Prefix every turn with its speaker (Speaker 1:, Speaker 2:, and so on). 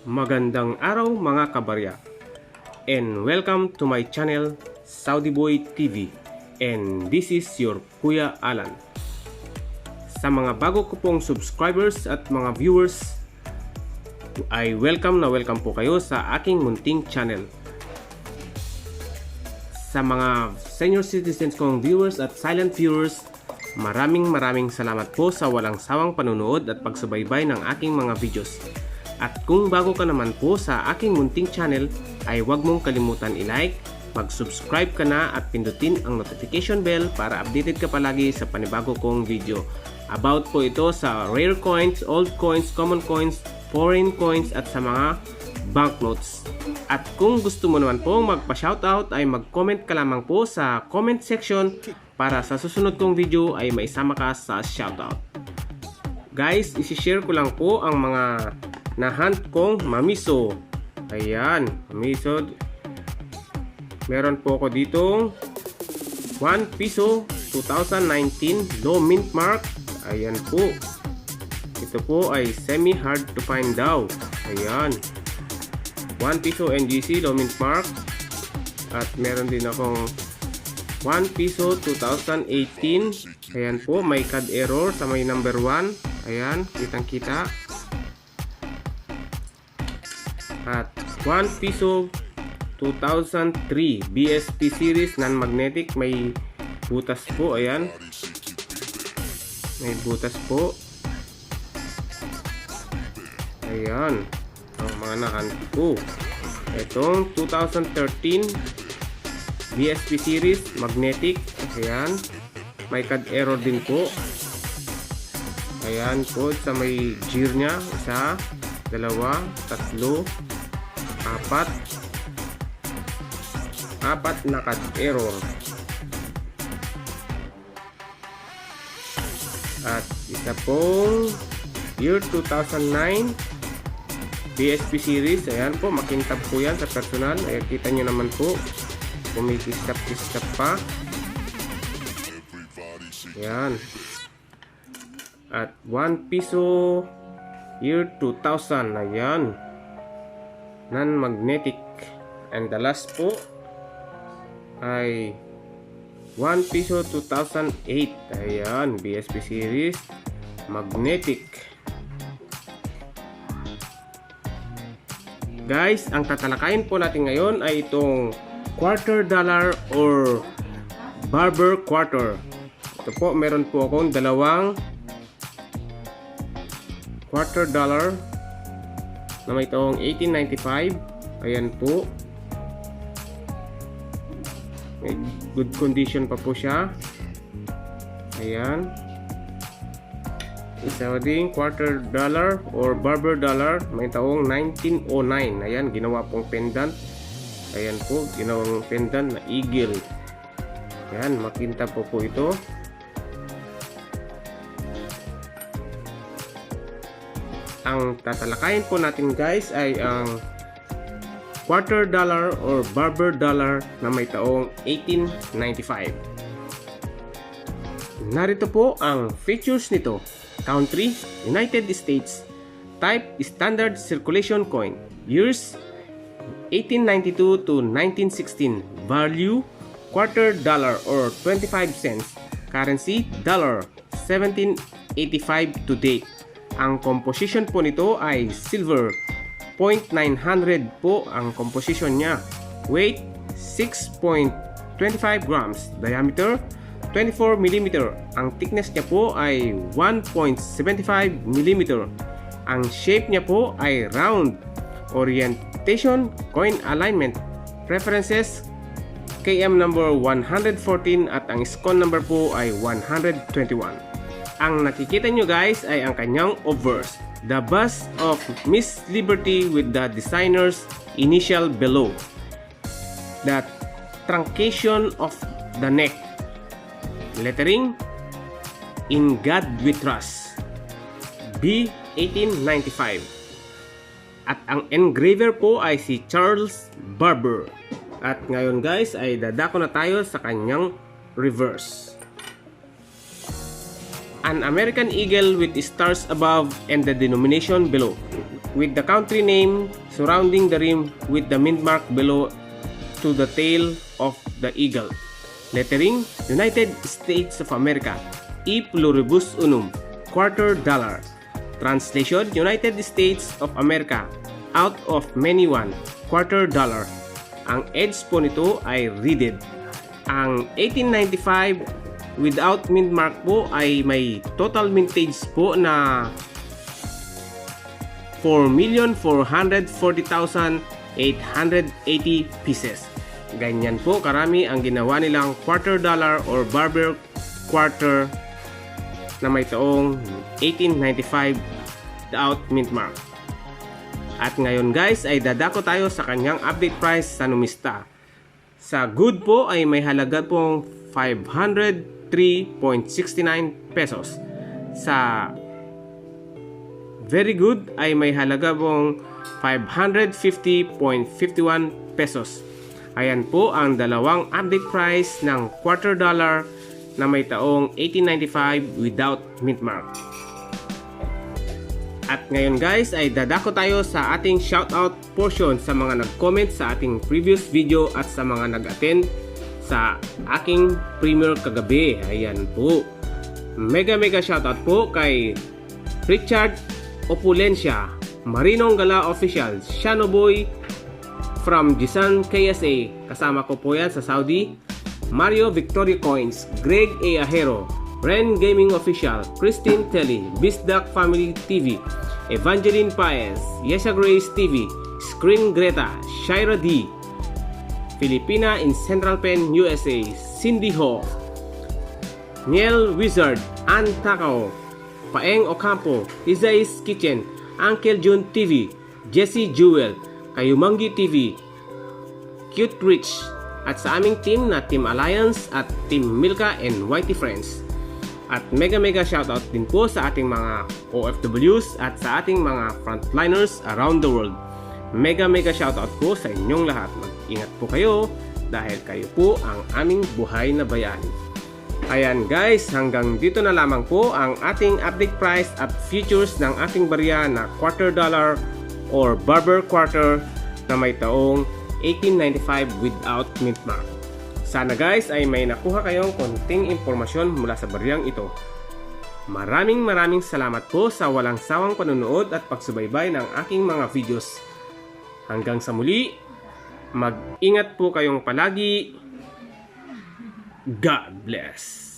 Speaker 1: Magandang araw mga kabarya, and welcome to my channel Saudi Boy TV, and this is your Kuya Alan. Sa mga bago ko pong subscribers at mga viewers, ay welcome po kayo sa aking munting channel. Sa mga senior citizens kong viewers at silent viewers, maraming salamat po sa walang sawang panunood at pagsubaybay ng aking mga videos. At kung bago ka naman po sa aking munting channel, ay huwag mong kalimutan i-like, mag-subscribe ka na at pindutin ang notification bell para updated ka palagi sa panibago kong video. About po ito sa rare coins, old coins, common coins, foreign coins at sa mga banknotes. At kung gusto mo naman po magpa-shoutout ay mag-comment ka lamang po sa comment section para sa susunod kong video ay maisama ka sa shoutout. Guys, isi-share ko lang po ang mga na-hunt kong mamiso. Ayan, mamiso. Meron po ako ditong 1 piso 2019 low mint mark. Ayan po. Ito po ay semi hard to find daw. Ayan. 1 piso NGC low mint mark. At meron din akong 1 piso 2018. Ayan po, may CAD error sa may number 1. Ayan, kitang-kita. At 1 piso 2003 BSP series non-magnetic, may butas po. Ayan, may butas po. Ayan ang mga nahanap ko. Itong 2013 BSP series magnetic. Ayan, may CAD error din po. Ayan po sa may gear nya, 1, 2, 3, 4 na CAD error. At isa pong year 2009 BSP series. Ayan po, makintab po yan sa personal. Ayan, kita nyo naman po, kumikistap-kistap pa. Ayan. At 1 piso year 2000. Ayan, non-magnetic. And the last po ay 1 piso 2008. Ayan, BSP series magnetic. Guys, ang tatalakayin po natin ngayon ay itong quarter dollar or barber quarter. Ito po, meron po akong dalawang quarter dollar na may taong 1895. Ayan po, may good condition pa po siya. Ayan, isa ding quarter dollar or barber dollar may taong 1909. Ayan, ginawa pong pendant. Ayan po, ginawang pendant na eagle. Ayan, makinta po ito. Ang tatalakayin po natin guys ay ang quarter dollar or barber dollar na may taong 1895. Narito po ang features nito. Country, United States. Type, standard circulation coin. Years, 1892 to 1916. Value, quarter dollar or 25 cents. Currency, dollar, 1785 to date. Ang composition po nito ay silver, 0.900 po ang composition niya. Weight, 6.25 grams. Diameter, 24 mm. Ang thickness niya po ay 1.75 mm. Ang shape niya po ay round. Orientation, coin alignment. Preferences, KM number 114 at ang SCON number po ay 121. Ang nakikita nyo guys ay ang kanyang obverse. The bust of Miss Liberty with the designer's initial below. The truncation of the neck. Lettering, In God We Trust, B 1895. At ang engraver po ay si Charles Barber. At ngayon guys ay dadako na tayo sa kanyang reverse. An American eagle with stars above and the denomination below. with the country name surrounding the rim with the mint mark below to the tail of the eagle. Lettering, United States of America, E pluribus unum, quarter dollar. Translation, United States of America, out of many one, quarter dollar. Ang edge po nito ay reeded. Ang 1895 without mint mark po ay may total mintage po na 4,440,880 pieces. Ganyan po karami ang ginawa nilang quarter dollar or barber quarter na may taong 1895 without mint mark. At ngayon guys ay dadako tayo sa kanyang update price sa numista. Sa good po ay may halaga pong 503.69 pesos. Sa very good ay may halaga pong 550.51 pesos. Ayan po ang dalawang update price ng quarter dollar na may taong 1895 without mint mark. At ngayon guys ay dadako tayo sa ating shoutout portion sa mga nag-comment sa ating previous video at sa mga nag-attend sa aking premiere kagabi. Ayan po. Mega shoutout po kay Richard Opulencia, Marinong Gala Official, Shanoboy from Jisan KSA, kasama ko po yan sa Saudi, Mario Victoria Coins, Greg A. Ahero, Ren Gaming Official, Christine Telly, Bisdak Family TV, Evangeline Paez, Yesha Grace TV, Screen Greta, Shira D, Filipina in Central Pen, USA, Cindy Ho, Niel Wizard, Ann Takao, Paeng Ocampo, Izay's Kitchen, Uncle June TV, Jesse Jewel, Kayumangi TV, Cute Rich, at sa aming team na Team Alliance at Team Milka and Whitey Friends. At mega shoutout din po sa ating mga OFWs at sa ating mga frontliners around the world. Mega shoutout po sa inyong lahat. Mag-ingat po kayo dahil kayo po ang aming buhay na bayani. Ayan guys, hanggang dito na lamang po ang ating update price at futures ng ating barya na quarter dollar or barber quarter na may taong 1895 without mint mark. Sana guys ay may nakuha kayong konting impormasyon mula sa baryang ito. Maraming salamat po sa walang sawang panonood at pagsubaybay ng aking mga videos. Hanggang sa muli, mag-ingat po kayong palagi. God bless.